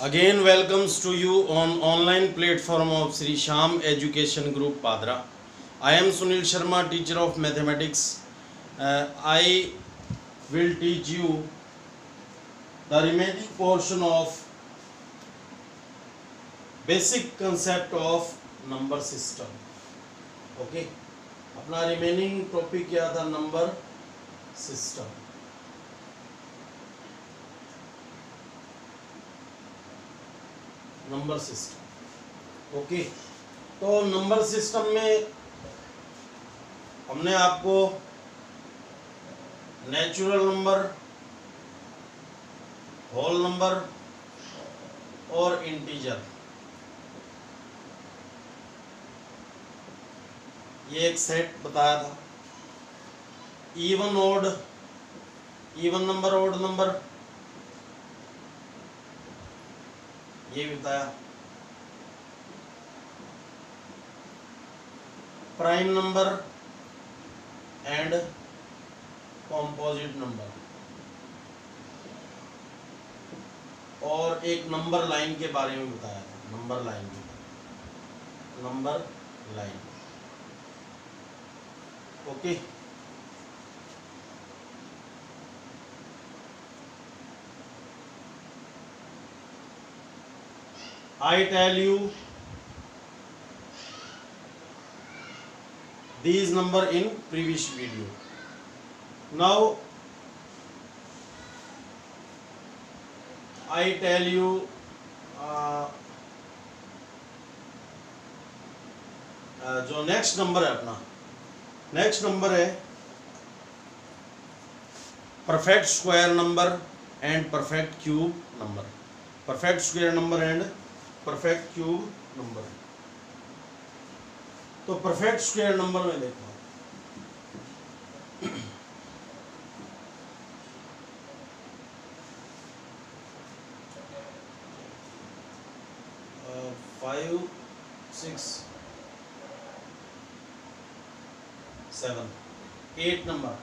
Again, welcomes to you on online platform of Sri Sham Education Group Padra. I am Sunil Sharma, teacher of mathematics. I will teach you the remaining portion of basic concept of number system. Okay, अपना remaining topic क्या था? Number system. Number system. Okay, तो number system में हमने आपको natural number, whole number और integer, ये एक सेट बताया था. Even odd, even number, odd number, ये भी बताया. Prime number and composite number, और एक नंबर लाइन के बारे में बताया था. Number line, number line. Okay, I tell you these number in previous video. Now I tell you जो नेक्स्ट नंबर है अपना, नेक्स्ट नंबर है perfect square number and perfect cube number. Perfect square number and perfect cube number. तो perfect square number में देखो, five, six, seven, 8 number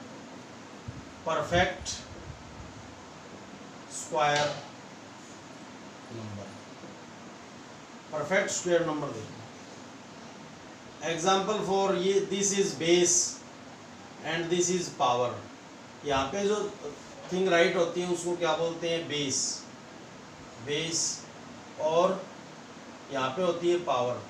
perfect square number. Perfect square number देखो. Example for ये, this is base and this is power. यहाँ पे जो thing right होती है उसको क्या बोलते हैं? बेस. बेस. और यहाँ पे होती है पावर.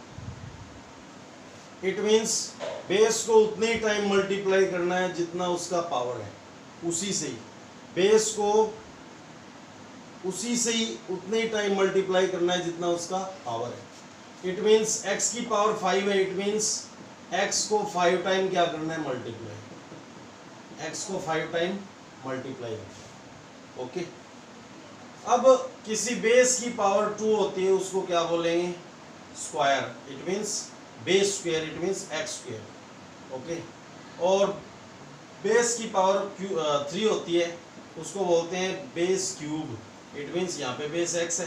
इट मीन्स बेस को उतने ही टाइम मल्टीप्लाई करना है जितना उसका पावर है. उसी से ही बेस को उसी से ही उतने ही टाइम मल्टीप्लाई करना है जितना उसका पावर है. इट मीन्स x की पावर 5 है. इट मीन्स x को 5 टाइम क्या करना है? मल्टीप्लाई. x को 5 टाइम मल्टीप्लाई करना है. ओके, अब किसी बेस की पावर 2 होती है, उसको क्या बोलेंगे? Square. It means base square. It means x square. Okay, और बेस की पावर 3 होती है, उसको बोलते हैं बेस क्यूब. इट मीन्स यहाँ पे बेस x है,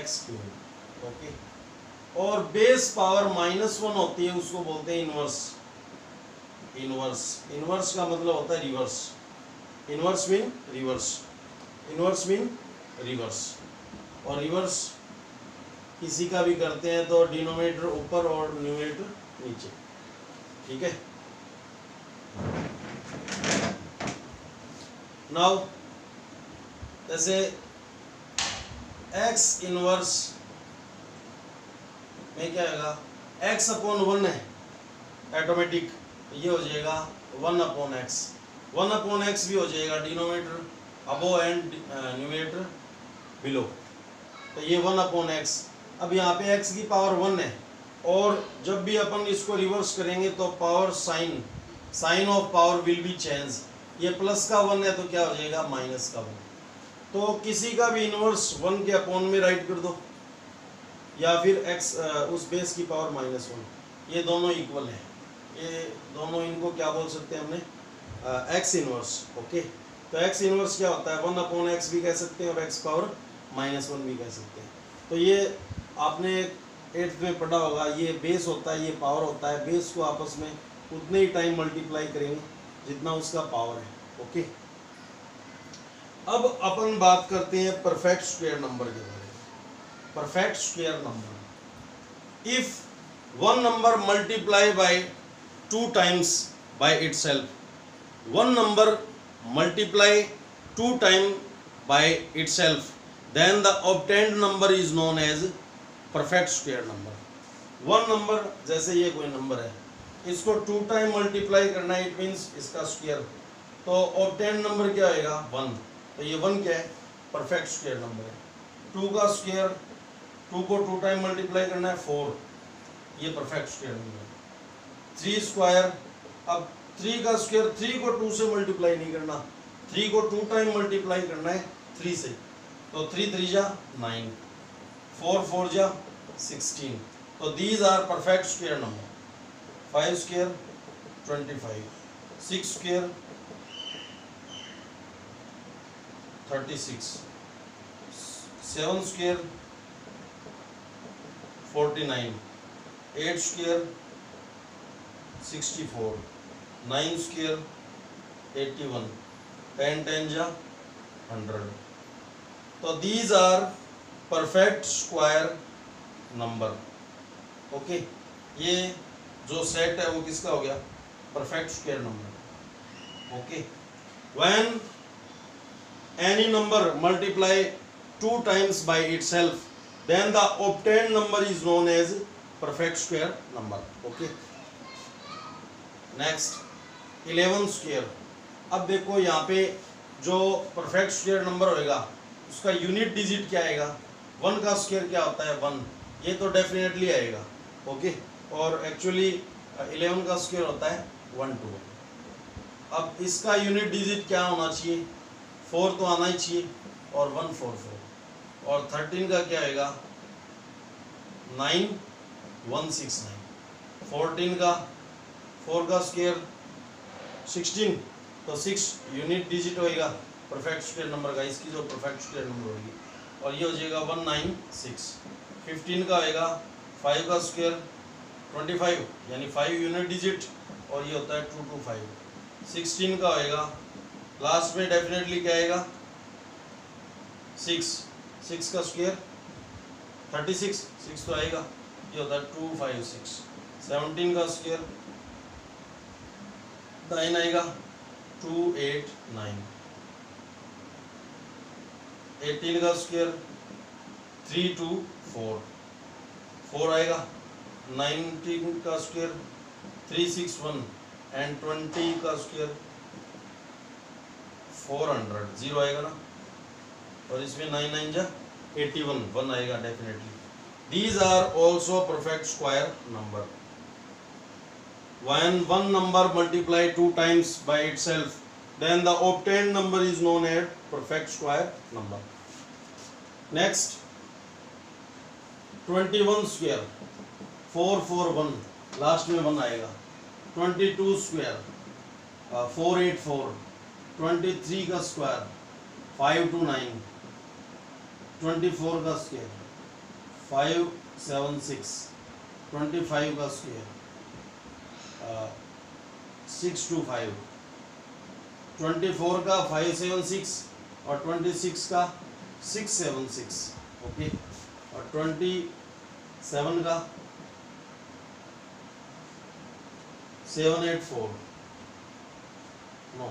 x क्यूब. ओके, और बेस पावर -1 होती है, उसको बोलते हैं इनवर्स. इनवर्स. इनवर्स का मतलब होता है reverse. Inverse mean reverse. Inverse mean reverse. और रिवर्स किसी का भी करते हैं तो डिनोमिनेटर ऊपर और न्यूमरेटर नीचे. ठीक है. नाउ जैसे x इनवर्स में क्या आएगा? x अपॉन 1 है ऑटोमेटिक, ये हो जाएगा 1 अपॉन x. 1 अपॉन x भी हो जाएगा denominator above and numerator below. तो ये 1 अपॉन x. अब यहाँ पे x की पावर 1 है, और जब भी अपन इसको रिवर्स करेंगे तो power sine of power will be change. ये प्लस का 1 है तो क्या हो जाएगा? माइनस का 1. तो किसी का भी इनवर्स 1 के अपॉन में राइट कर दो, या फिर x उस बेस की पावर -1. ये दोनों इक्वल हैं. ये दोनों, इनको क्या बोल सकते हैं हमने? x inverse. ओके, तो x इनवर्स क्या होता है? 1 अपॉन x भी कह सकते हैं और x पावर -1 भी कह सकते हैं. तो ये आपने 8th में पढ़ा होगा. ये बेस होता है, ये पावर होता है. बेस को आपस में उतने ही टाइम मल्टीप्लाई करेंगे जितना उसका पावर है. ओके, अब अपन बात करते हैं परफेक्ट स्क्वायर नंबर के बारे में. perfect square number. If one number multiply by 2 times by itself, one number multiply 2 times by itself, then the obtained number is known as perfect square number. One number, जैसे ये कोई number है, इसको 2 time multiply करना है, it means इसका square, तो obtain number क्या आएगा 1, तो ये 1 क्या है, परफेक्ट स्क्वायर नंबर है। 2 का स्क्वायर, 2 को 2 टाइम मल्टीप्लाई करना है 4, ये परफेक्ट स्क्वायर नंबर है। 3 स्क्वायर, अब 3 का स्क्वायर 3 को 2 से मल्टीप्लाई नहीं करना, 3 को 2 टाइम मल्टीप्लाई करना है 3 से, तो 3 3 जा 9, 4 4 जा 16, तो these are perfect square number. 5 square 25, 6 square 36, 7 square 49, 8 square 64, 9 square 81, 10 10 जा 100, तो these are perfect square number. Okay, ये जो सेट है वो किसका हो गया, perfect square number. Okay, when any number multiply 2 times by itself, then the obtained number is known as perfect square number. Okay, next 11 square. अब देखो यहाँ पे जो परफेक्ट स्क्वायर नंबर होएगा उसका यूनिट डिजिट क्या आएगा, 1 का स्क्वायर क्या होता है 1, ये तो डेफिनेटली आएगा। ओके, और एक्चुअली 11 का स्क्वायर होता है 1 2 1। अब इसका यूनिट डिजिट क्या होना चाहिए, 4 तो आना ही चाहिए, और 1 4 4, और 13 का क्या आएगा 9 1 6 9, 14 का 4 का स्क्वायर 16, तो 6 यूनिट डिजिट होएगा परफेक्ट स्क्वायर नंबर का, इसकी जो परफेक्ट स्क्वायर नंबर होगी, और ये हो जाएगा 196। 15 का आएगा 5 का स्क्वायर 25, यानी 5 यूनिट डिजिट, और ये होता है 225। 16 का आएगा लास्ट में डेफिनेटली क्या आएगा 6, 6 का स्क्वायर 36, 6 तो आएगा, ये होता है 256। 17 का स्क्वायर 9 आएगा 289। 18 का स्क्वायर 324, 4 आएगा। 19 का स्क्वायर 361, एंड 20 का स्क्वायर 400, 0 आएगा ना, और इसमें 9 9 जा 81, 1 आएगा definitely. These are also perfect square number. When one number multiply 2 times by itself, then the obtained number is known as perfect square number. Next, 21 square 441, last में 1 आएगा। 22 स्क्वायर 484, 23 का स्क्वायर 529, 24 का स्क्वायर 576, 25 का स्क्वायर 625, 24 का 576, और 26 का 676। Okay, और 27 का 784, नो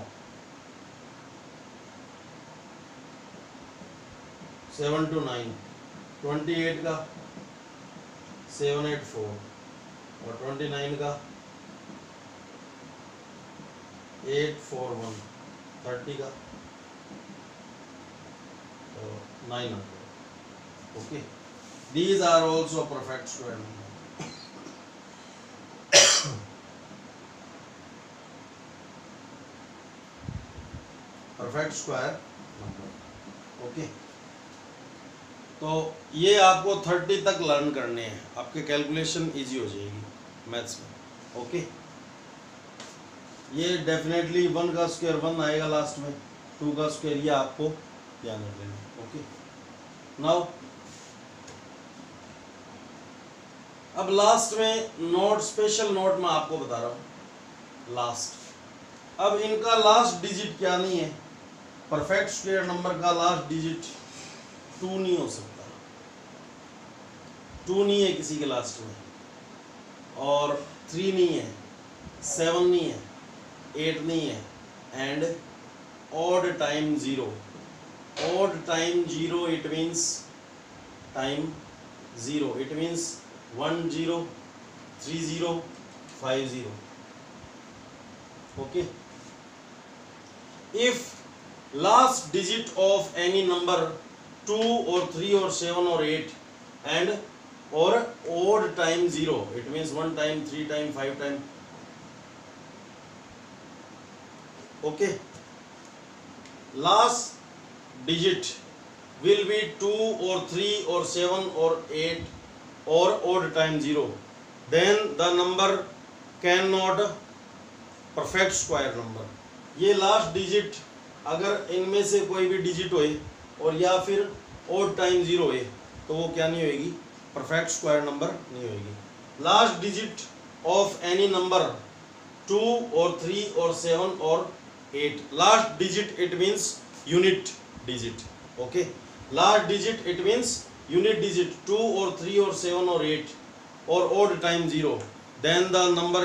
729, 28 का 784, और 29 का 841, 30 का 900। Okay, these are also perfect square number. Perfect square number. Okay, तो ये आपको 30 तक लर्न करने हैं, आपके कैलकुलेशन इजी हो जाएगी मैथ्स में। ओके, ये डेफिनेटली 1 का स्क्वायर 1 आएगा लास्ट में, 2 का स्क्वायर, ये आपको ध्यान रख लेना। ओके, नाउ अब लास्ट में नोट, स्पेशल नोट मैं आपको बता रहा हूँ लास्ट। अब इनका लास्ट डिजिट क्या नहीं है, परफेक्ट स्क्वायर नंबर का लास्ट डिजिट 2 नहीं हो सकता। 2 नहीं है किसी के लास्ट में, और 3 नहीं है, 7 नहीं है, 8 नहीं है, and odd time 0. Odd time 0, it means time 0. It means 1 0 3 0 5 0. Okay. If last digit of any number 2 or 3 or 7 or 8 and or odd time 0, it means 1 time, 3 time, 5 time. Okay. Last digit will be 2 or 3 or 7 or 8 or odd time 0. Then the number cannot perfect square number. ये last digit अगर इनमें से कोई भी digit होए और या फिर odd time 0 होए तो वो क्या नहीं होएगी, परफेक्ट स्क्वायर नंबर नहीं होएगी. Last digit of any number 2 or 3 or 7 or 8. Last digit it means unit digit. Okay. Last digit it means unit digit 2 or 3 or 7 or 8 or odd time 0. Then the number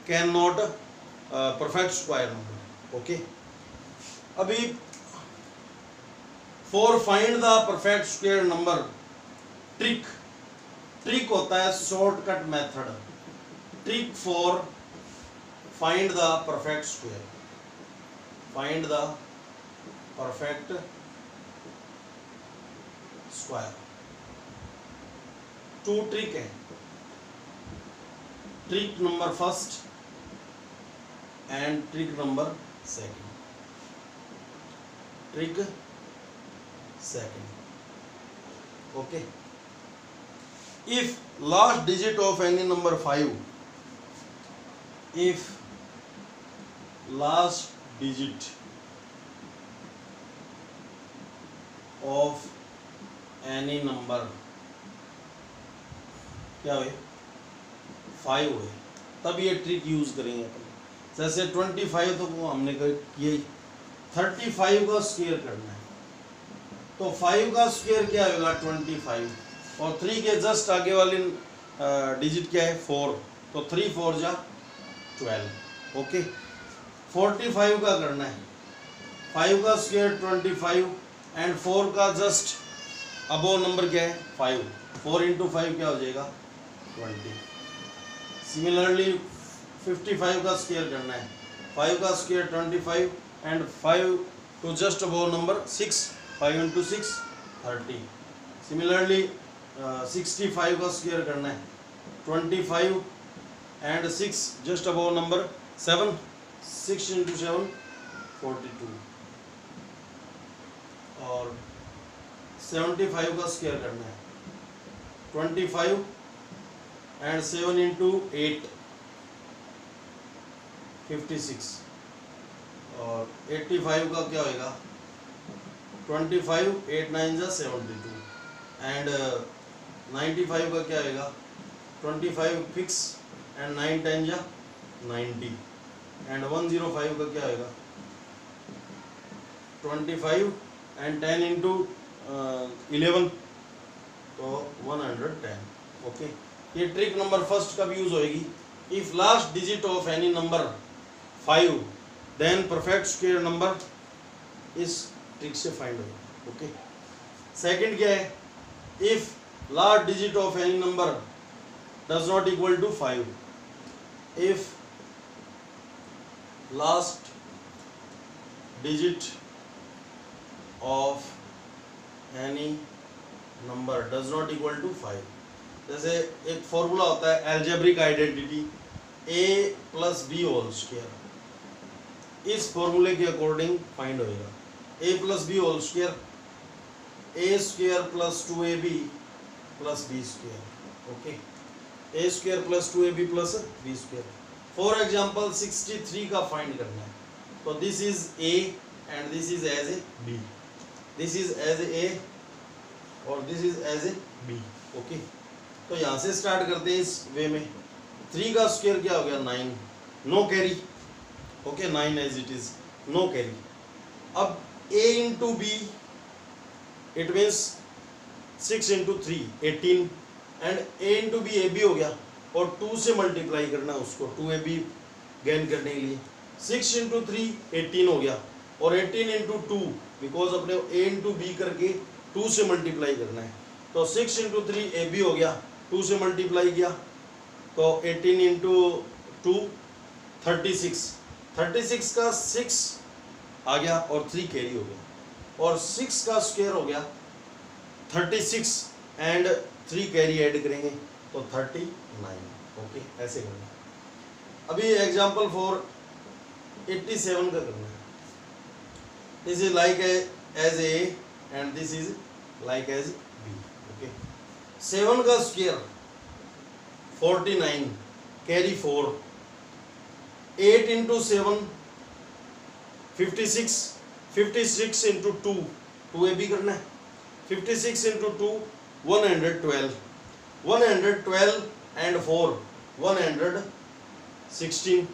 cannot perfect square number. Okay. अभी for find the perfect square number trick होता है shortcut method. Trick for find the perfect square. Find the perfect square. 2 trick है. Trick number first and trick number second. Trick second. Okay. If last digit of any number 5, if last digit of any number क्या हुए, 5 हुए, तब ये trick use करेंगे अपन. जैसे 25 तो वो हमने किए, 35 का स्क्वायर करना है तो 5 का स्क्वायर क्या होगा 25, और 3 के जस्ट आगे वाली डिजिट क्या है 4, तो 3 4 जा 12. ओके. 45 का करना है, 5 का स्क्वायर 25 एंड 4 का जस्ट अबो नंबर क्या है 5, 4 इंटू 5 क्या हो जाएगा 20. सिमिलरली 55 का स्क्वायर करना है, 5 का square 25 and 5 to just above number 6, 5 into 6 30. Similarly 65 का स्क्वायर करना है, 25 and 6 just above number 7, 6 into 7 42, और 75 का स्क्वायर करना है, 25 एंड 7 इंटू 8 56, और 85 का क्या होएगा 25, 8 9 जा 72 एंड 95 का क्या होएगा 25 फिक्स एंड 9 10 जा 90 एंड 105 का क्या होएगा 25 एंड 10 इंटू 11 तो 110. ओके. ये ट्रिक नंबर फर्स्ट कब यूज होएगी, if last digit of any number 5 then perfect square number, इस ट्रिक से फाइंड होगा. ओके. सेकंड क्या है, if last digit of any number does not equal to 5, if last digit of any number does not equal to 5. जैसे एक formula होता है algebraic identity a plus b whole square, इस फॉर्मूले के अकॉर्डिंग फाइंड होएगा a plus b whole square, a square plus 2ab plus b square. Okay. a square plus 2ab plus b square. For example 63 का find करना है तो this is a and this is as a b, this is as a और this is as a b. Okay. तो यहाँ से start करते हैं इस वे में. 3 का स्क्वायर क्या हो गया 9, no carry. Okay. 9 as it is, no carry. Okay a into B it means 6 into 3 18 and a into B A B हो गया, और 2 से मल्टीप्लाई करना है उसको 2ab गेन करने के लिए। 6 इंटू 3 18 हो गया, और 18 इंटू 2 बिकॉज अपने a इंटू बी करके 2 से मल्टीप्लाई करना है, तो 6 इंटू 3 ए बी हो गया, 2 से मल्टीप्लाई किया तो 18 इंटू 2 36, 36 का 6 आ गया और 3 कैरी हो गया, और 6 का स्क्वायर हो गया 36 एंड 3 कैरी ऐड करेंगे तो 39। ओके, ऐसे करना है। अभी एग्जाम्पल फॉर 87 का करना है। This is like as A and this is like as B. Okay, 7 का square 49 carry 4, 8 into 7 56, 56 into 2 2ab करना है, 56 इंटू 2 112, 112 एंड 4 116,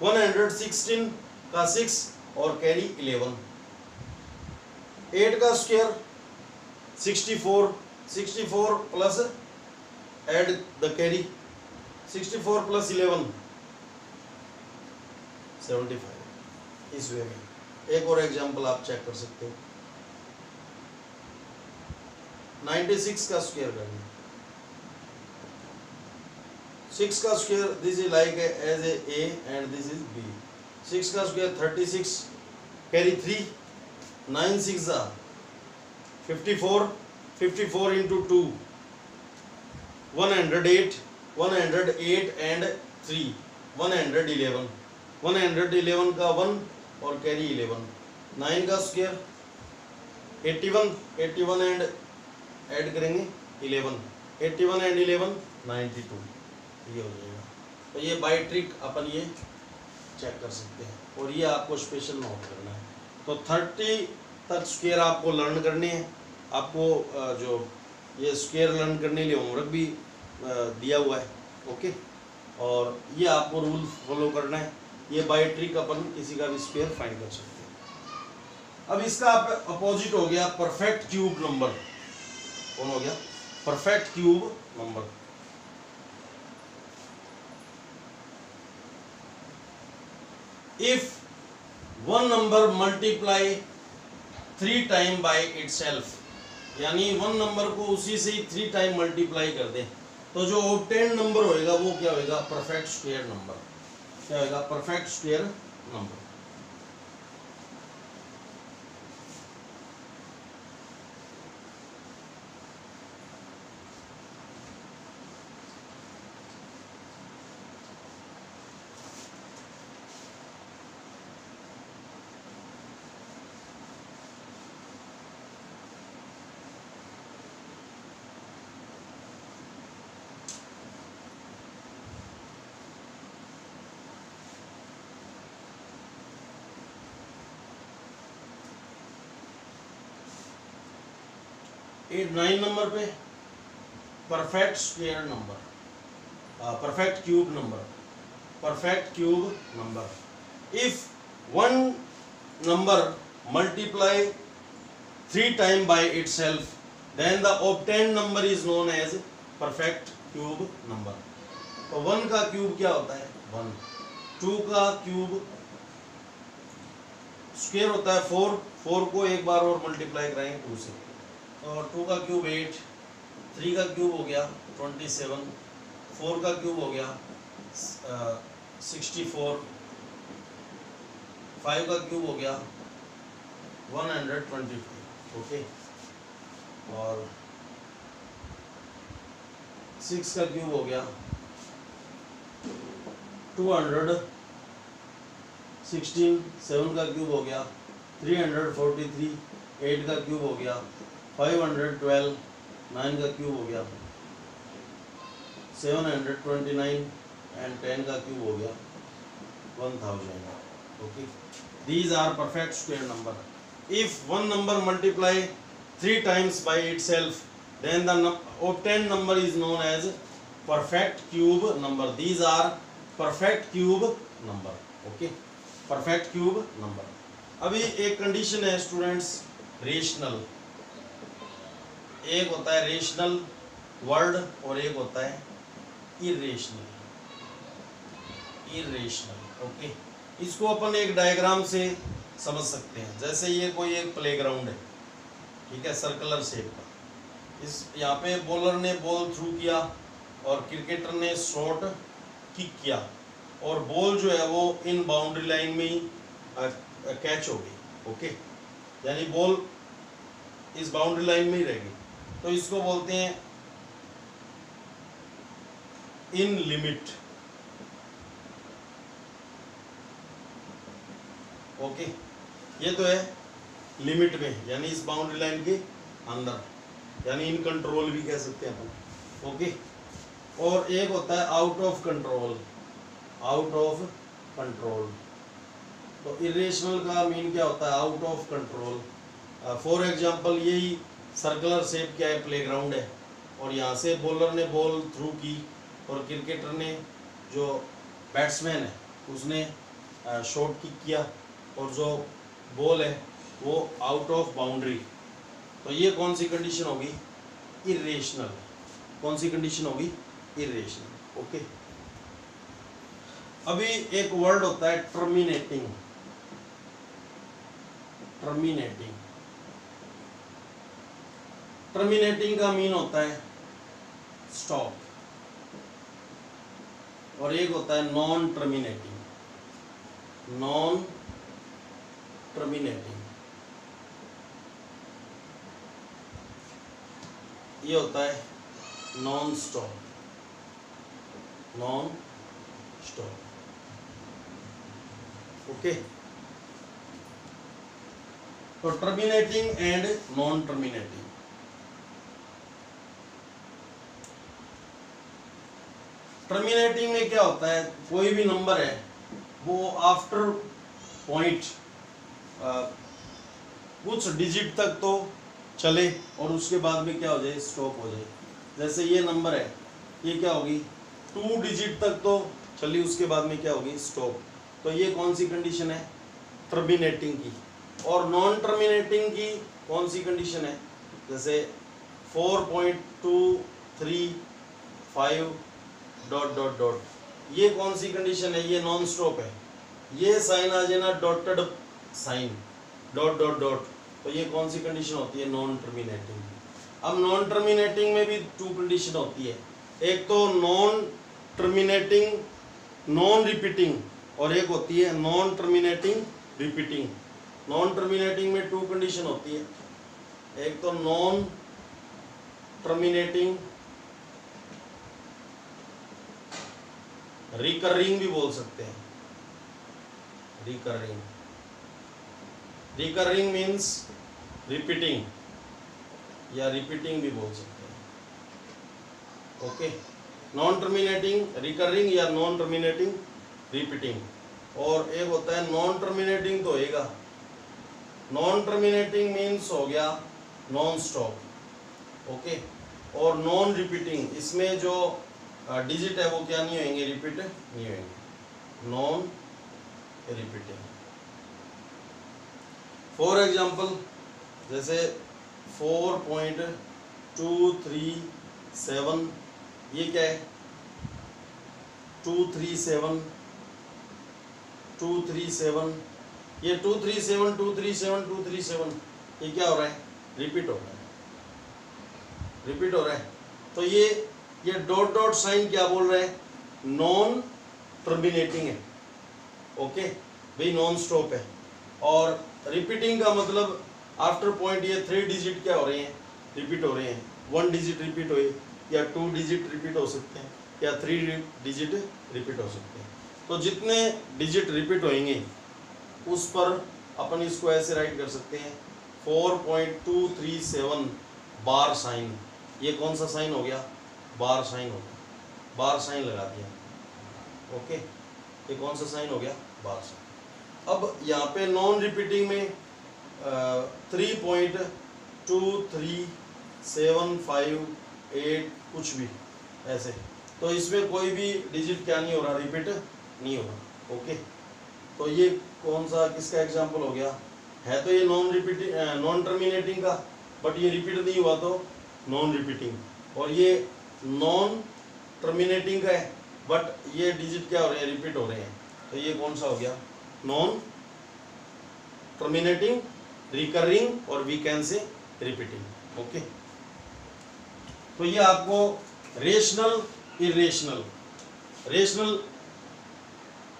116 का 6 और कैरी 11, 8 का square 64, 64 plus add the carry 64 plus 11 75। इस वे में एक और एग्जांपल आप चेक कर सकते हो। 96 का स्क्वायर करना है, 6 का square this is like as A and this is B, 6 का स्क्वायर 36 कैरी 3, 9 6 54, 54 इंटू 2 108, 108 एंड 3 111, 111 का 1 और कैरी 11, 9 का स्क्वायर 81, 81 एंड ऐड करेंगे 11, 81 एंड 11 92, ये हो जाएगा। तो ये बाय ट्रिक अपन ये चेक कर सकते हैं, और ये आपको स्पेशल नोट करना है। तो 30 तक स्क्वायर आपको लर्न करने हैं। आपको जो ये स्क्वायर लर्न करने के लिए होमवर्क भी दिया हुआ है। ओके, और ये आपको रूल फॉलो करना है। ये बाय ट्रिक अपन किसी का भी स्क्वायर फाइंड कर सकते हैं। अब इसका अपोजिट हो गया परफेक्ट क्यूब नंबर। कौन हो गया? Perfect cube number. If one number multiply 3 time by itself, यानी वन नंबर को उसी से ही 3 टाइम मल्टीप्लाई कर दें, तो जो ऑब्टेन नंबर होएगा वो क्या होएगा? Perfect square number. क्या होएगा? Perfect square number. At 9 number पे perfect square number, perfect cube number, perfect cube number. If one number multiply 3 time by itself, then the obtained number is known as perfect cube number. तो 1 का cube क्या होता है? 1। 2 का cube square होता है 4, 4 को एक बार और मल्टीप्लाई कराएंगे 2 से, और 2 का क्यूब 8, 3 का क्यूब हो गया 27, 4 का क्यूब हो गया 64, 5 का क्यूब हो गया 125। ओके, और 6 का क्यूब हो गया 216, 7 का क्यूब हो गया 343, 8 का क्यूब हो गया 512, 9 का क्यूब हो गया 729 एंड 10 का क्यूब हो गया 1000। Okay, these are perfect square number. If one number multiply 3 times by itself, then the obtained number is known as perfect cube number. These are perfect cube number. Okay, perfect cube number. अभी एक condition है students, rational. एक होता है rational word और एक होता है इरेशनल। Irrational, okay. इसको अपन एक डायग्राम से समझ सकते हैं। जैसे ये कोई एक प्लेग्राउंड है, ठीक है, सर्कुलर शेप का। इस यहाँ पे बॉलर ने बॉल थ्रू किया और क्रिकेटर ने शॉट किक किया और बॉल जो है वो इन बाउंड्री लाइन में ही कैच हो गई, ओके, यानी बॉल इस बाउंड्री लाइन में ही रहेगी। तो इसको बोलते हैं इन लिमिट, ओके। ये तो है लिमिट में, यानी इस बाउंड्री लाइन के अंदर, यानी इन कंट्रोल भी कह सकते हैं अपन, ओके। और एक होता है out of control. Out of control, तो इरेशनल का मीन क्या होता है? Out of control. For example यही सर्कुलर शेप क्या है, प्लेग्राउंड है, और यहाँ से बॉलर ने बॉल थ्रू की और क्रिकेटर ने, जो बैट्समैन है, उसने शॉट किक किया और जो बॉल है वो आउट ऑफ बाउंड्री। तो ये कौन सी कंडीशन होगी? इरेशनल। कौन सी कंडीशन होगी? Irrational, okay. अभी एक वर्ड होता है टर्मिनेटिंग। टर्मिनेटिंग, टर्मिनेटिंग का मीन होता है स्टॉप, और एक होता है नॉन टर्मिनेटिंग। नॉन टर्मिनेटिंग, ये होता है non stop. Non stop, okay. तो terminating and non terminating. Terminating में क्या होता है? कोई भी नंबर है वो आफ्टर पॉइंट कुछ डिजिट तक तो चले और उसके बाद में क्या हो जाए? स्टॉप हो जाए। जैसे ये नंबर है, ये क्या होगी? 2 डिजिट तक तो चली, उसके बाद में क्या होगी? स्टॉप। तो ये कौन सी कंडीशन है? टर्मिनेटिंग की। और नॉन टर्मिनेटिंग की कौन सी कंडीशन है? जैसे 4.235 ... ये कौन सी कंडीशन है? ये नॉन स्टॉप है। ये साइन आ जाए ना, डॉटेड साइन, ... तो ये कौन सी कंडीशन होती है? Non terminating. अब नॉन टर्मिनेटिंग में भी 2 कंडीशन होती है। एक तो नॉन टर्मिनेटिंग नॉन रिपीटिंग, और एक होती है non terminating repeating. Non terminating में 2 कंडीशन होती है। एक तो नॉन टर्मिनेटिंग रिकरिंग भी बोल सकते हैं। रिकरिंग, रिकरिंग मीन्स रिपीटिंग, या रिपीटिंग भी बोल सकते हैं, ओके। नॉन टर्मिनेटिंग रिकरिंग या नॉन टर्मिनेटिंग रिपीटिंग। और एक होता है नॉन टर्मिनेटिंग, तो होएगा नॉन टर्मिनेटिंग मीन्स हो गया नॉन स्टॉप, ओके। और नॉन रिपीटिंग, इसमें जो डिजिट है वो क्या नहीं होंगे? रिपीट नहीं होंगे। Non repeating. फॉर एग्जाम्पल जैसे 4.237, ये क्या है? 237, ये 237 ये क्या हो रहा है? रिपीट हो रहा है, रिपीट हो रहा है। तो ये डॉट साइन क्या बोल रहा है? नॉन टर्मिनेटिंग है, ओके भाई, नॉन स्टॉप है। और रिपीटिंग का मतलब आफ्टर पॉइंट ये 3 डिजिट क्या हो रहे हैं? रिपीट हो रहे हैं। 1 डिजिट रिपीट हुए, या 2 डिजिट रिपीट हो सकते हैं, या 3 डिजिट रिपीट हो सकते हैं। तो जितने डिजिट रिपीट होंगे उस पर अपन इसको ऐसे राइट कर सकते हैं 4.237 बार साइन। ये कौन सा साइन हो गया? बार साइन हो गया, बार साइन लगा दिया, ओके। ये कौन सा साइन हो गया? बार साइन। अब यहाँ पे नॉन रिपीटिंग में 3.23758 कुछ भी ऐसे, तो इसमें कोई भी डिजिट क्या नहीं हो रहा? रिपीट नहीं हो रहा, ओके। तो ये कौन सा किसका एग्जांपल हो गया? है तो ये नॉन टर्मिनेटिंग का, बट ये रिपीट नहीं हुआ तो नॉन रिपीटिंग। और ये नॉन टर्मिनेटिंग का है, बट ये डिजिट क्या हो रहे हैं, रिपीट हो रहे हैं, तो ये कौन सा हो गया, नॉन टर्मिनेटिंग, रिकरिंग और we can say repeating. Okay, तो ये आपको rational, irrational, rational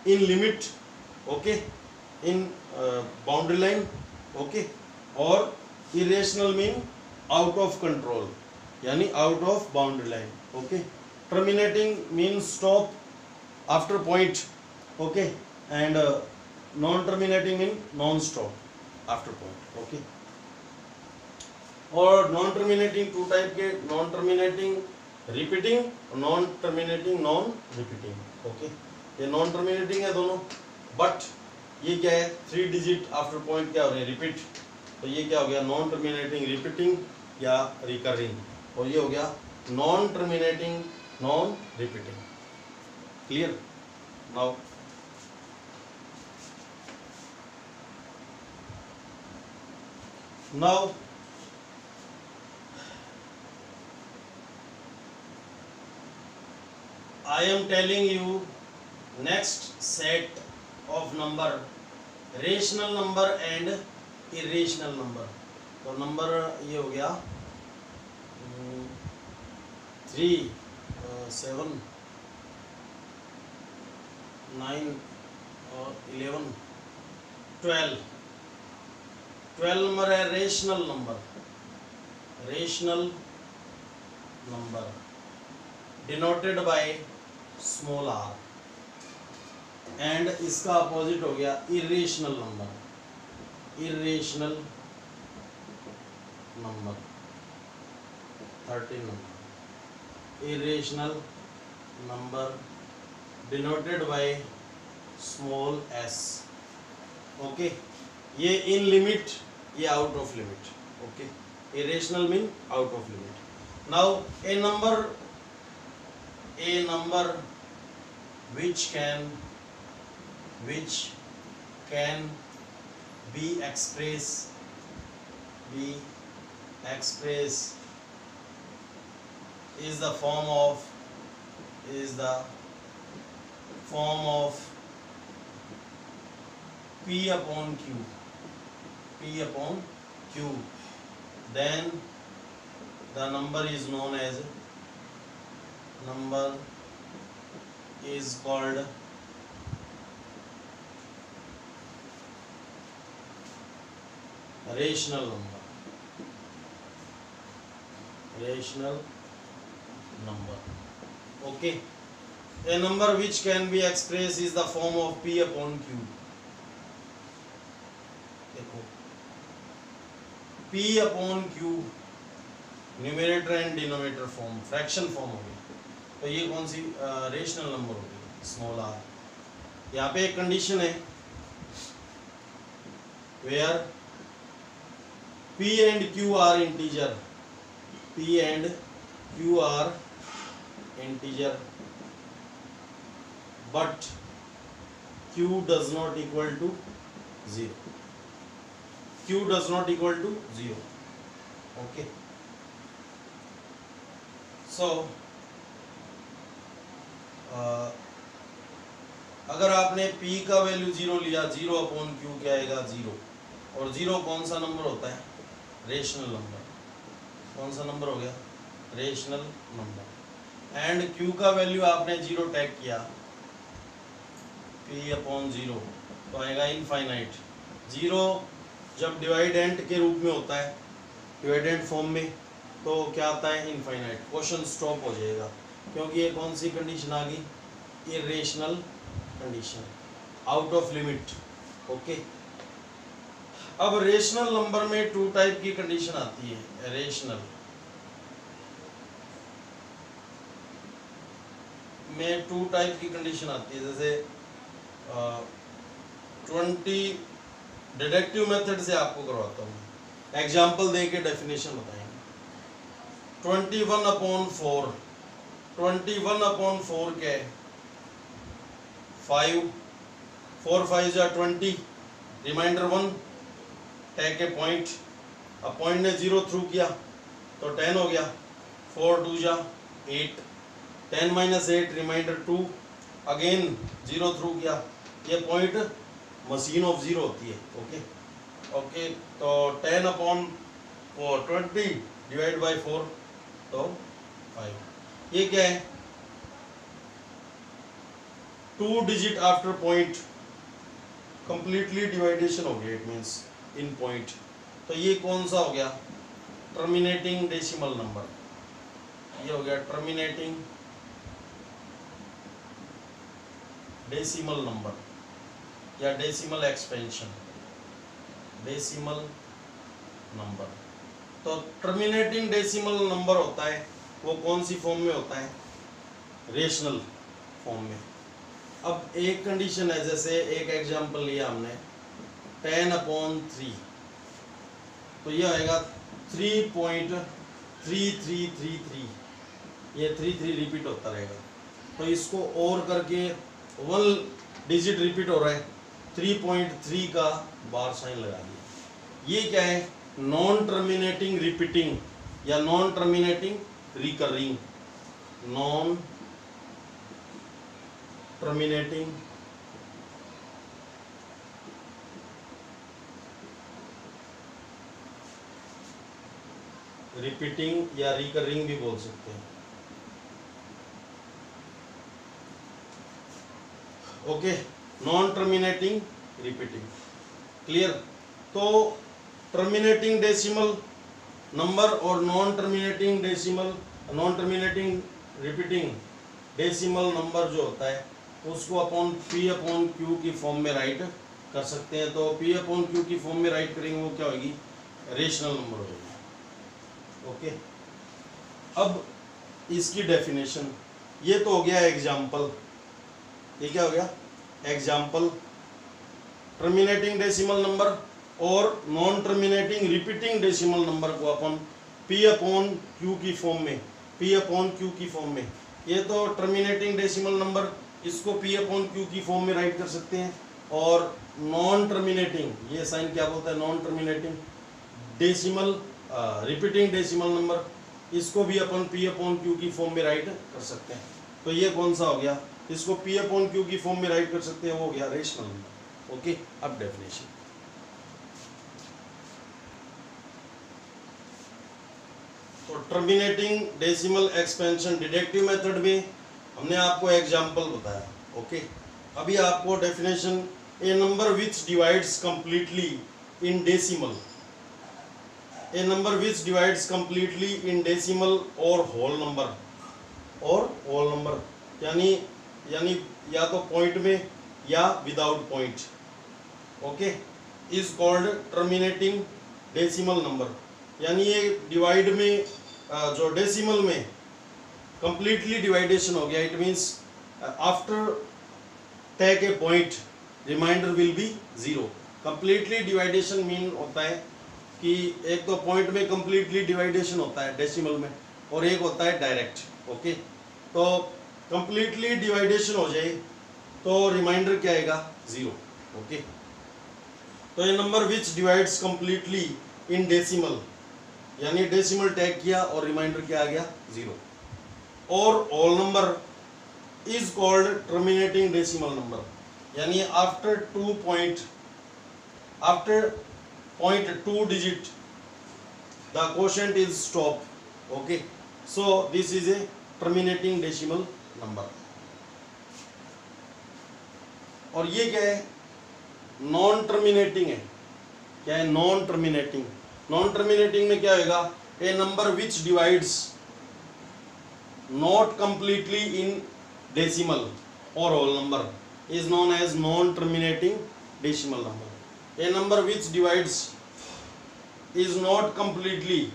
in limit, okay, in boundary line, okay, और irrational mean out of control, यानी out of boundary line, okay. Terminating mean stop after point, okay, and non terminating mean non stop after point, okay. और non terminating two type के, non terminating repeating, non terminating non repeating, okay. ये non terminating है दोनों, but ये क्या है, 3 digit after point क्या हो रहे हैं, रिपीट, तो ये क्या हो गया, नॉन टर्मिनेटिंग रिपीटिंग या रिकरिंग, और ये हो गया non terminating non repeating. Clear? Now I am telling you next set of number, rational number and irrational number। तो नंबर ये हो गया 3, 7, 9 और 11, 12। 12 नंबर है rational number, rational number denoted by small R, and इसका अपोजिट हो गया irrational number, irrational number 13 number, irrational number denoted by small S, okay. ये इन लिमिट, ये out of limit, okay. Irrational mean out of limit. Now a number which can be expressed is the form of P upon Q, then the number is known as, number is called rational number, rational number, okay। A number which can be expressed is the form of P upon Q। देखो P upon Q numerator and denominator form, fraction form हो गई, तो ये कौन सी rational number हो गई, small are. यहाँ पे एक कंडीशन है where P and Q are integer, P and Q are integer, but Q does not equal to 0, Q does not equal to 0, okay। So अगर आपने P का वैल्यू 0 लिया, 0 अपॉन Q क्या आएगा, 0, और 0 कौन सा नंबर होता है, रेशनल नंबर, कौन सा नंबर हो गया, रेशनल नंबर, एंड Q का वैल्यू आपने 0 टैग किया, P अपॉन 0 तो आएगा इनफाइनाइट। 0 जब डिवाइडेंट के रूप में होता है, डिवाइडेंट फॉर्म में, तो क्या आता है, इनफाइनाइट। क्वेश्चन स्टॉप हो जाएगा, क्योंकि ये कौन सी कंडीशन आ गई, irrational condition, out of limit, okay. अब रेशनल नंबर में 2 टाइप की कंडीशन आती है, रेशनल में 2 टाइप की कंडीशन आती है, जैसे 20 डिडक्टिव मेथड से आपको करवाता हूँ, एग्जाम्पल दे के डेफिनेशन बताएंगे। 21 अपॉन 4, 21 अपॉन 4 क्या है, 5, 4 5 या 20, रिमाइंडर 1, टैग के पॉइंट, अब पॉइंट ने 0 थ्रू किया तो 10 हो गया, 4 2 जा 8, 10 माइनस 8 रिमाइंडर 2, अगेन 0 थ्रू किया, ये पॉइंट मशीन ऑफ जीरो होती है। ओके ओके, तो 10 अपॉन 20 डिवाइड बाई 4 तो 5। ये क्या है, 2 digit after point, completely division हो गया, इट मीन्स इन पॉइंट। तो ये कौन सा हो गया, टर्मिनेटिंग डेसिमल नंबर, ये हो गया टर्मिनेटिंग डेसिमल नंबर या डेसिमल एक्सपेंशन, डेसिमल नंबर। तो टर्मिनेटिंग डेसिमल नंबर होता है वो कौन सी फॉर्म में होता है, रेशनल फॉर्म में। अब एक कंडीशन है, जैसे एक एग्जांपल लिया हमने 10 अपॉन 3, तो ये आएगा 3.3333, ये 33 रिपीट होता रहेगा। तो इसको और करके 1 डिजिट रिपीट हो रहा है, 3.3 का बार साइन लगा दिया। ये क्या है, नॉन टर्मिनेटिंग रिपीटिंग या non terminating recurring, non terminating repeating या रिकरिंग भी बोल सकते हैं। Okay, non terminating repeating, clear. तो टर्मिनेटिंग डेसिमल नंबर और non terminating repeating decimal number जो होता है उसको अपन P अपॉन Q की फॉर्म में राइट कर सकते हैं। तो P अपॉन Q की फॉर्म में राइट करेंगे वो क्या होगी, रेशनल नंबर होगी। ओके, अब इसकी डेफिनेशन, ये तो हो गया एग्जाम्पल, ये क्या हो गया एग्जाम्पल, टर्मिनेटिंग डेसिमल नंबर और non terminating repeating decimal number को अपन P अपॉन Q की फॉर्म में, P अपॉन Q की फॉर्म में, ये तो टर्मिनेटिंग डेसिमल नंबर, इसको P अपॉन Q की फॉर्म में राइट कर सकते हैं। और नॉन टर्मिनेटिंग, ये साइन क्या बोलता है, non terminating decimal repeating decimal number, इसको भी अपन P अपॉन Q की फॉर्म में राइट कर सकते हैं। तो ये कौन सा हो गया, इसको P अपॉन Q की फॉर्म में राइट कर सकते हैं, वो हो गया रेशनल नंबर। ओके, अब डेफिनेशन, तो terminating decimal expansion deductive method में हमने आपको एग्जांपल बताया। ओके, अभी आपको definition, A number which divides completely in decimal, A number which divides completely in decimal और होल नंबर, और होल नंबर यानी या तो पॉइंट में या without point. Okay, is called terminating decimal number, यानी ये डिवाइड में जो डेसिमल में कंप्लीटली डिवाइडेशन हो गया, it means after take a point remainder will be 0। Completely division mean होता है कि एक तो पॉइंट में कंप्लीटली डिवाइडेशन होता है डेसिमल में, और एक होता है डायरेक्ट। ओके, तो कंप्लीटली डिवाइडेशन हो जाए तो रिमाइंडर क्या आएगा, 0। ओके, तो ये number which divides completely in decimal, यानी डेसिमल टैग किया और रिमाइंडर क्या आ गया, 0। और all number is called terminating decimal number, यानी after point 2 digit the quotient is stop. Okay, so this is a terminating decimal number. और ये क्या है, नॉन टर्मिनेटिंग है। क्या है, नॉन टर्मिनेटिंग। नॉन टर्मिनेटिंग में क्या होगा, a number which divides not completely in decimal और whole number is known as non terminating decimal number. A number which divides is not completely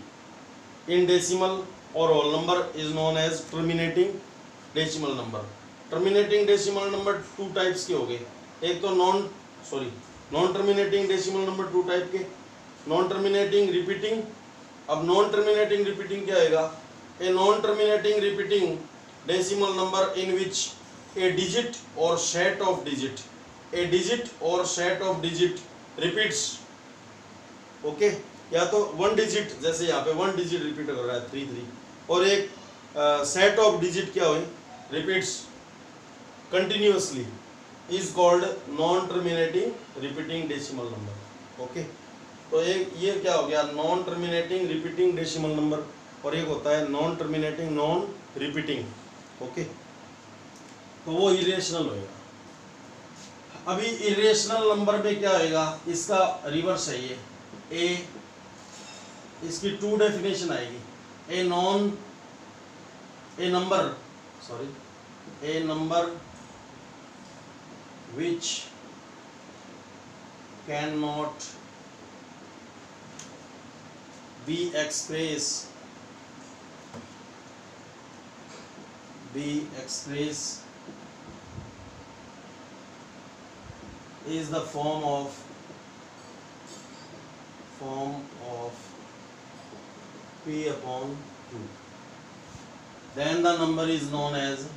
in decimal और whole number is known as terminating decimal number. Terminating decimal number 2 types के हो गए, एक तो non terminating decimal number 2 type के, non terminating repeating. अब non terminating repeating क्या आएगा, a non terminating repeating decimal number in which a digit और set of digit repeats. Okay, या तो 1 डिजिट, जैसे यहाँ पे 1 डिजिट रिपीट कर रहा है 33, और एक सेट ऑफ डिजिट क्या हुई repeats continuously is called non terminating repeating decimal number. Okay, तो एक ये क्या हो गया non terminating repeating decimal number, और एक होता है non terminating non repeating. Okay, तो वो इरेशनल होएगा। अभी इरेशनल नंबर में क्या होएगा, इसका रिवर्स है ये ए, इसकी टू डेफिनेशन आएगी, ए number which cannot be expressed is the form of p upon 2, then the number is known as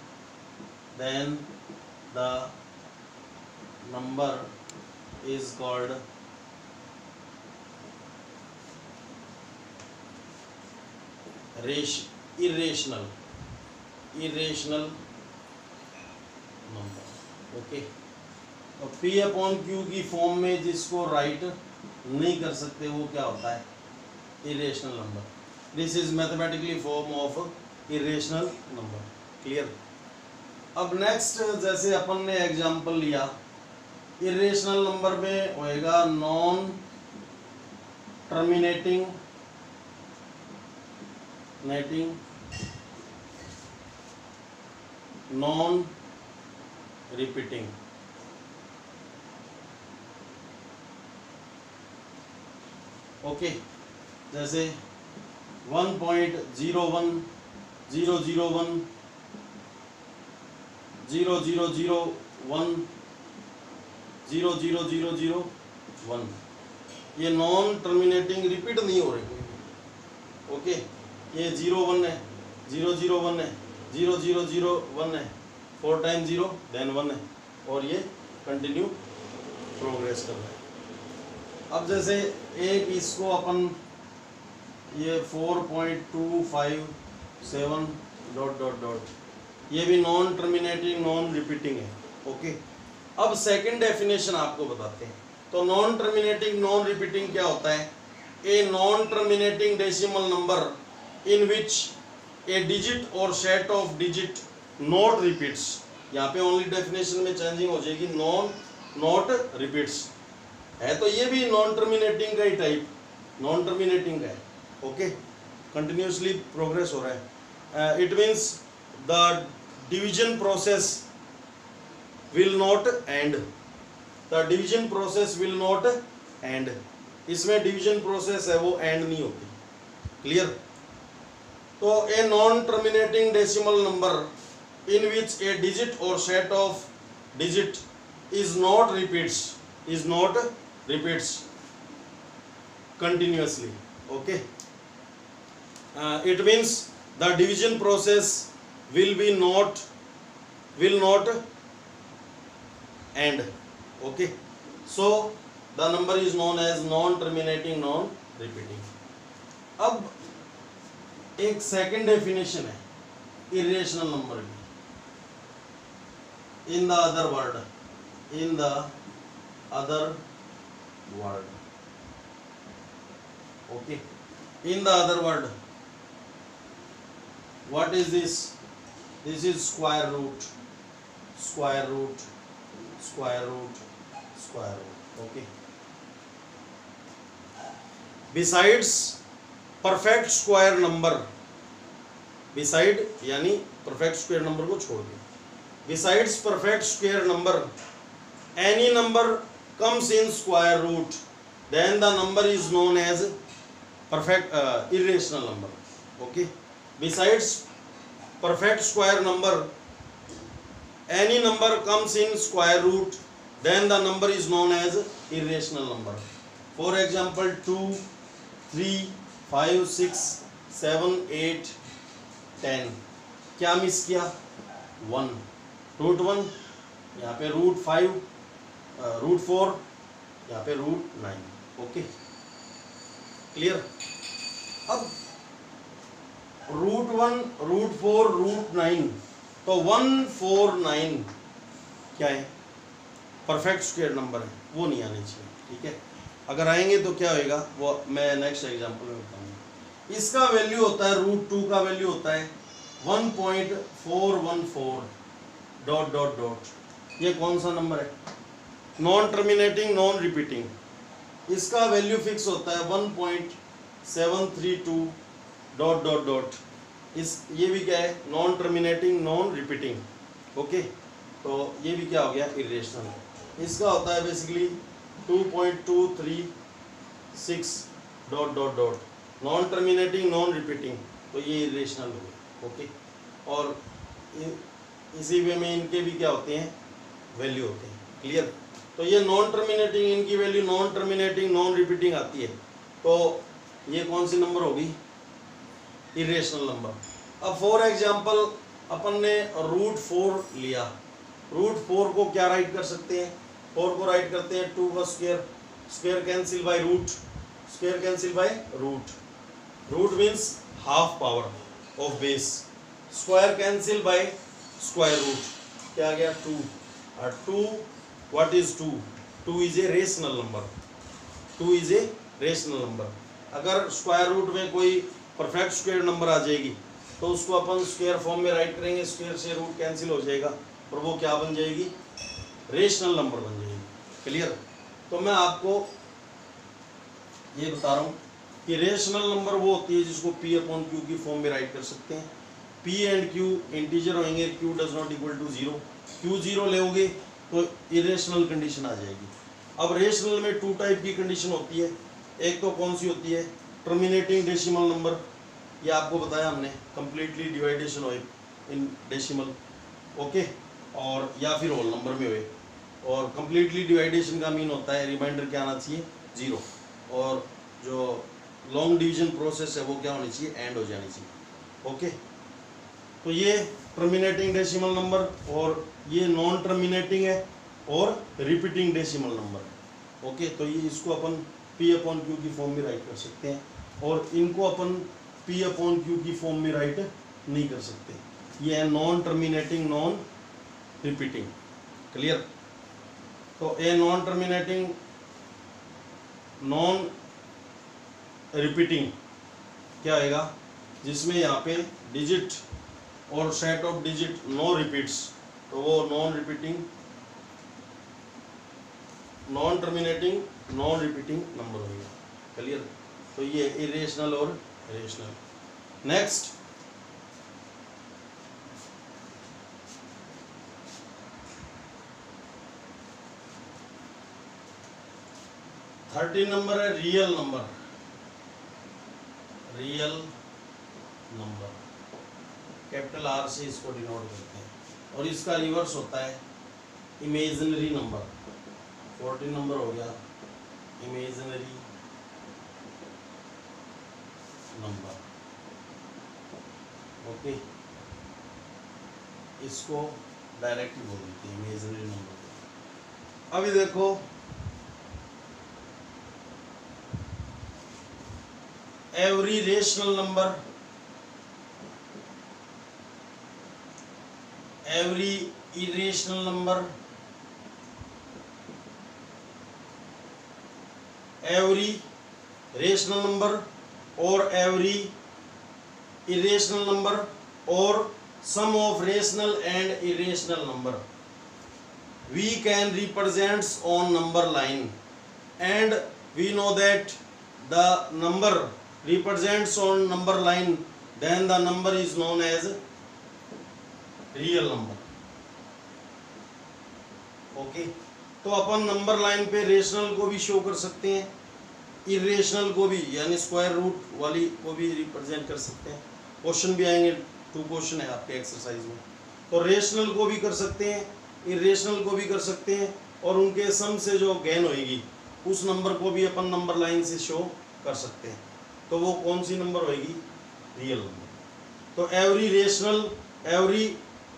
number is called irrational number. Okay, तो p अपॉन q की फॉर्म में जिसको राइट नहीं कर सकते वो क्या होता है irrational number. This is mathematically form of irrational number. Clear. अब नेक्स्ट जैसे अपन ने एग्जांपल लिया, इरेशनल नंबर में होएगा non terminating non repeating. Okay, जैसे 1.01 001 0001 00001, ये नॉन टर्मिनेटिंग रिपीट नहीं हो रही कोई। ओके, ये 01 है 001 है 0001 है, 4 टाइम 0 देन 1 है, और ये कंटिन्यू प्रोग्रेस कर रहा है। अब जैसे एक इसको अपन ये 4.257 ... ये भी नॉन टर्मिनेटिंग नॉन रिपीटिंग है। ओके, अब सेकंड डेफिनेशन आपको बताते हैं। तो नॉन टर्मिनेटिंग नॉन रिपीटिंग क्या होता है, a non terminating decimal number in which a digit और set of digit not repeats. यहाँ पे ओनली डेफिनेशन में चेंजिंग हो जाएगी, नॉट रिपीट्स है, तो ये भी नॉन टर्मिनेटिंग का ही टाइप नॉन टर्मिनेटिंग है। ओके, कंटिन्यूसली प्रोग्रेस हो रहा है। It means the division process will not end, इसमें डिवीजन प्रोसेस है वो एंड नहीं होती। क्लियर। तो a non terminating decimal number in which a digit और set of digit is not repeats continuously. Okay, it means the division process will not end. Okay, so the number is known as non terminating non repeating. अब एक second definition है irrational number की, in the other word okay, in the other word, what is this? This is square root. Okay, besides perfect square number, beside यानी perfect square number को छोड़ के, besides perfect square number any number comes in square root, then the number is known as perfect irrational number. Okay, besides perfect square number any number comes in square root, then the number is known as irrational number. For example 2 3 5 6 7 8 10, क्या miss किया 1, root 1 यहाँ पे root 5 root 4 यहाँ पे root 9। Okay, clear. अब √1, √4, √9, तो 149 क्या है, परफेक्ट स्क्वायर नंबर है, वो नहीं आने चाहिए। ठीक है, अगर आएंगे तो क्या होएगा वो मैं नेक्स्ट एग्जांपल में बताऊंगा। इसका वैल्यू होता है √2 का वैल्यू होता है 1.414 ... ये कौन सा नंबर है, नॉन टर्मिनेटिंग नॉन रिपीटिंग, इसका वैल्यू फिक्स होता है 1.732 ... इस ये भी क्या है, non terminating non repeating. Okay, तो ये भी क्या हो गया, इरेशनल। इसका होता है basically 2.236 ... non terminating non repeating, तो ये इरेशनल हो गया। ओके, और इसी वे में इनके भी क्या होते हैं, वैल्यू होते हैं। क्लियर, तो ये नॉन टर्मिनेटिंग, इनकी value non terminating non repeating आती है, तो ये कौन सी नंबर होगी, इरेशनल नंबर। अब फॉर एग्जांपल अपन ने √4 लिया, √4 को क्या राइट कर सकते हैं, 4 को राइट करते हैं 2 का square, square cancel by root, square cancel by root, root means half power of base, square cancel by square root, क्या आ गया 2, और 2 what is 2, 2 is a rational number, 2 is a rational number. अगर square root में कोई perfect square number आ जाएगी तो उसको अपन स्क्वायर फॉर्म में राइट करेंगे, स्क्वायर से रूट कैंसिल हो जाएगा और वो क्या बन जाएगी, रेशनल नंबर बन जाएगी। क्लियर, तो मैं आपको ये बता रहा हूँ कि रेशनल नंबर वो होती है जिसको P/Q की फॉर्म में राइट कर सकते हैं। P एंड Q इंटीजर होंगे, Q does not equal to 0, Q 0 लोगे तो इरेशनल कंडीशन आ जाएगी। अब रेशनल में 2 टाइप की कंडीशन होती है, एक तो कौन सी होती है, टर्मिनेटिंग डेसिमल नंबर, ये आपको बताया हमने, कंप्लीटली डिवाइडेशन हो इन डेसिमल, ओके, और या फिर होल नंबर में हुए, और कंप्लीटली डिवाइडेशन का मीन होता है रिमाइंडर क्या आना चाहिए 0, और जो लॉन्ग डिवीजन प्रोसेस है वो क्या होनी चाहिए, एंड हो जानी चाहिए। ओके, तो ये टर्मिनेटिंग डेसिमल नंबर, और ये नॉन टर्मिनेटिंग है और रिपीटिंग डेसिमल नंबर है। ओके, तो ये इसको अपन P/Q की फॉर्म में राइट कर सकते हैं, और इनको अपन P/Q की फॉर्म में राइट नहीं कर सकते, ये है non terminating non repeating. Clear, तो a non terminating non repeating क्या आएगा, जिसमें यहाँ पे डिजिट और set of digit no repeats, तो वो non repeating non terminating non repeating number होगा। क्लियर, तो ये इरेशनल और रेशनल। नेक्स्ट, थर्टीन नंबर है real number, real number capital R से इसको डिनोट करते हैं, और इसका रिवर्स होता है इमेजिनरी नंबर। 14 नंबर हो गया इमेजिनरी नंबर। ओके, इसको डायरेक्ट ही बोल देते हैं इमेजिनरी नंबर। अभी देखो every rational number, every irrational number, every rational number और every irrational number or sum of rational and irrational number we can represent on number line, and we know that the number represents on number line, then the number is known as real number. Okay, तो अपन number line पे rational को भी show कर सकते हैं, irrational को भी, यानी स्क्वायर रूट वाली को भी रिप्रेजेंट कर सकते हैं। क्वेश्चन भी आएंगे, 2 क्वेश्चन है आपके एक्सरसाइज में, तो रेशनल को भी कर सकते हैं, इरेशनल को भी कर सकते हैं, और उनके सम से जो गेन होएगी उस नंबर को भी अपन नंबर लाइन से शो कर सकते हैं। तो वो कौन सी नंबर होएगी, रियल नंबर। तो एवरी रेशनल, एवरी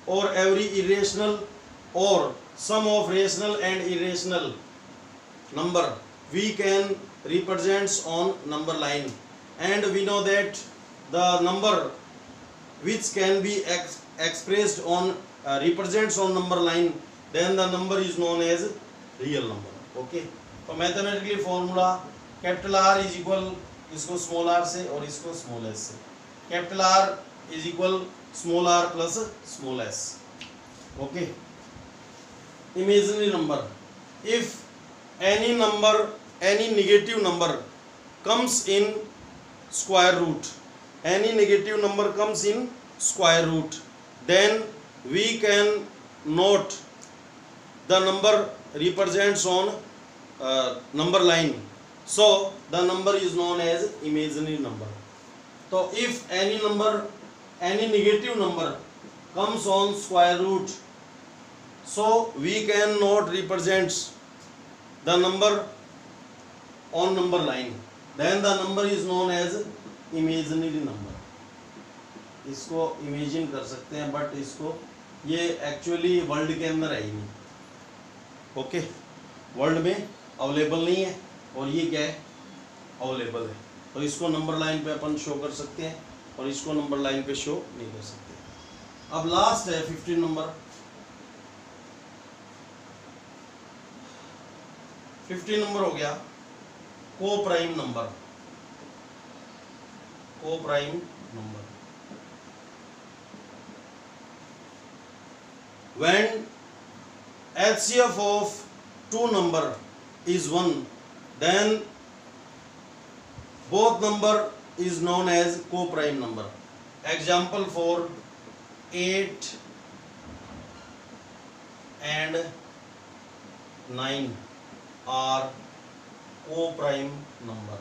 और एवरी इरेशनल और sum of rational and irrational number we can represent on number line, and we know that the number which can be expressed on represents on number line, then the number is known as real number. Okay, तो mathematically formula capital R is equal, इसको small r से और इसको small s से, capital R is equal small r plus small s. Okay, imaginary number, if any number, any negative number comes in square root, any negative number comes in square root, then we can note the number represents on number line, so the number is known as imaginary number. So if any number, any negative number comes on square root, so we can note represents the number on number line, then the number is known as imaginary number. इसको imagine कर सकते हैं, but इसको ये actually world के अंदर है ही नहीं. ओके, वर्ल्ड में अवेलेबल नहीं है और ये क्या है, अवेलेबल है. तो इसको नंबर लाइन पे अपन शो कर सकते हैं और इसको नंबर लाइन पे शो नहीं कर सकते. अब लास्ट है 15 नंबर. 15 नंबर हो गया को प्राइम नंबर. को prime number, when HCF of two number is 1, then both number is known as co-prime number. Example for 8 and 9 are co-prime number.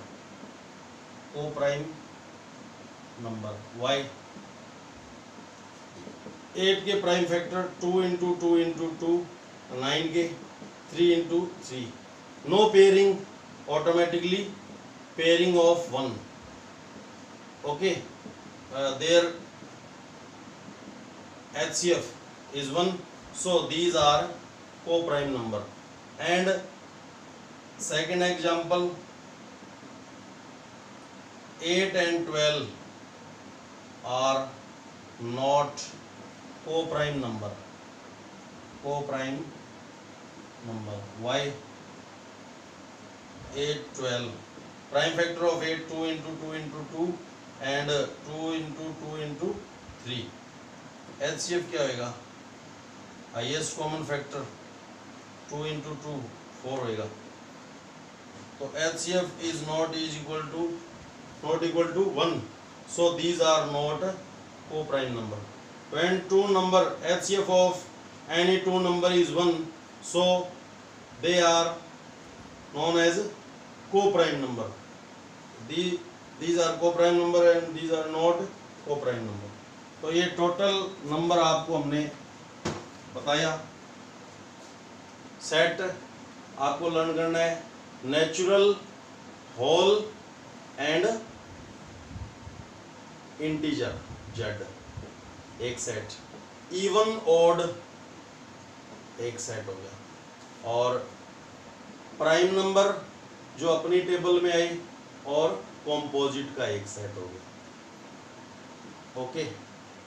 Co-prime number. Why? 8 के प्राइम फैक्टर 2 इंटू 2 इंटू 2, 9 के 3 into 3. No pairing, automatically pairing of 1. Okay, there HCF is 1, so these are co-prime number. And second example, 8 and 12 are not co-prime number. Co-prime number. Why? 8, 12. Prime factor of 8, 2 into 2 into 2 and 2 into 2 into 3. HCF क्या होगा? Highest common factor 2 into 2 4 होगा. तो HCF is not equal to 1. So these are not co-prime number. When two number, HCF of any two number is 1, so they are known as co-prime number. These are co-prime number and these are not co-prime number. तो ये total number आपको हमने बताया. Set आपको learn करना है, natural, whole and integer Z एक set, even odd एक सेट हो गया, और प्राइम नंबर जो अपनी टेबल में आई और कॉम्पोजिट का एक सेट हो गया. ओके,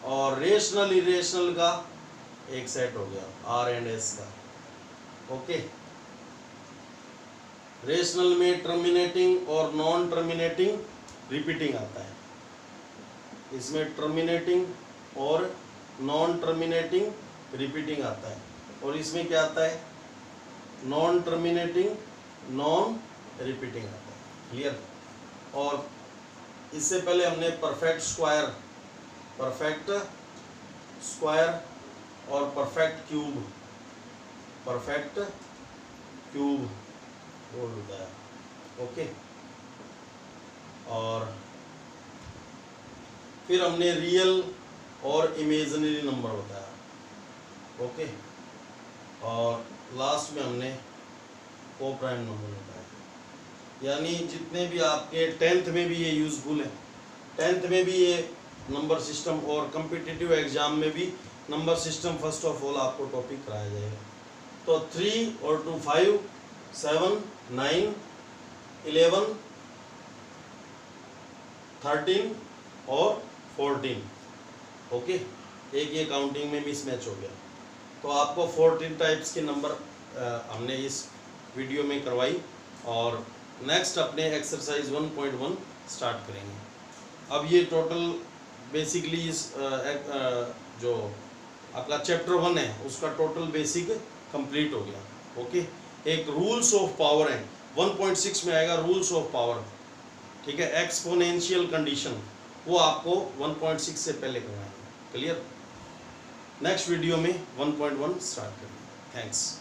और रेशनल इरेशनल का एक सेट हो गया, आर एंड एस का. ओके, रेशनल में टर्मिनेटिंग और नॉन टर्मिनेटिंग रिपीटिंग आता है, इसमें टर्मिनेटिंग और नॉन टर्मिनेटिंग रिपीटिंग आता है, और इसमें क्या आता है, नॉन टर्मिनेटिंग नॉन रिपीटिंग आता है. क्लियर? और इससे पहले हमने परफेक्ट स्क्वायर और परफेक्ट क्यूब वो बताया. ओके, और फिर हमने रियल और इमेजिनरी नंबर बताया. ओके, और लास्ट में हमने को-प्राइम नंबर बताया. यानी जितने भी आपके 10th में भी ये यूजफुल है, 10th में भी ये नंबर सिस्टम, और कम्पिटिटिव एग्जाम में भी number system first of all आपको टॉपिक कराया जाएगा. तो 3 और 2 5, 7, 9, 11, 13 और 14. ओके, एक ये काउंटिंग में मिसमैच हो गया। तो आपको 14 टाइप्स के नंबर हमने इस वीडियो में करवाई और नेक्स्ट अपने एक्सरसाइज 1.1 स्टार्ट करेंगे। अब ये टोटल बेसिकली इस जो आपका चैप्टर 1 है उसका टोटल बेसिक कंप्लीट हो गया। ओके, एक रूल्स ऑफ पावर है 1.6 में आएगा, रूल्स ऑफ पावर, ठीक है, एक्सपोनेंशियल कंडीशन, वो आपको 1.6 से पहले करवाएंगे। क्लियर? नेक्स्ट वीडियो में 1.1 स्टार्ट करेंगे। थैंक्स।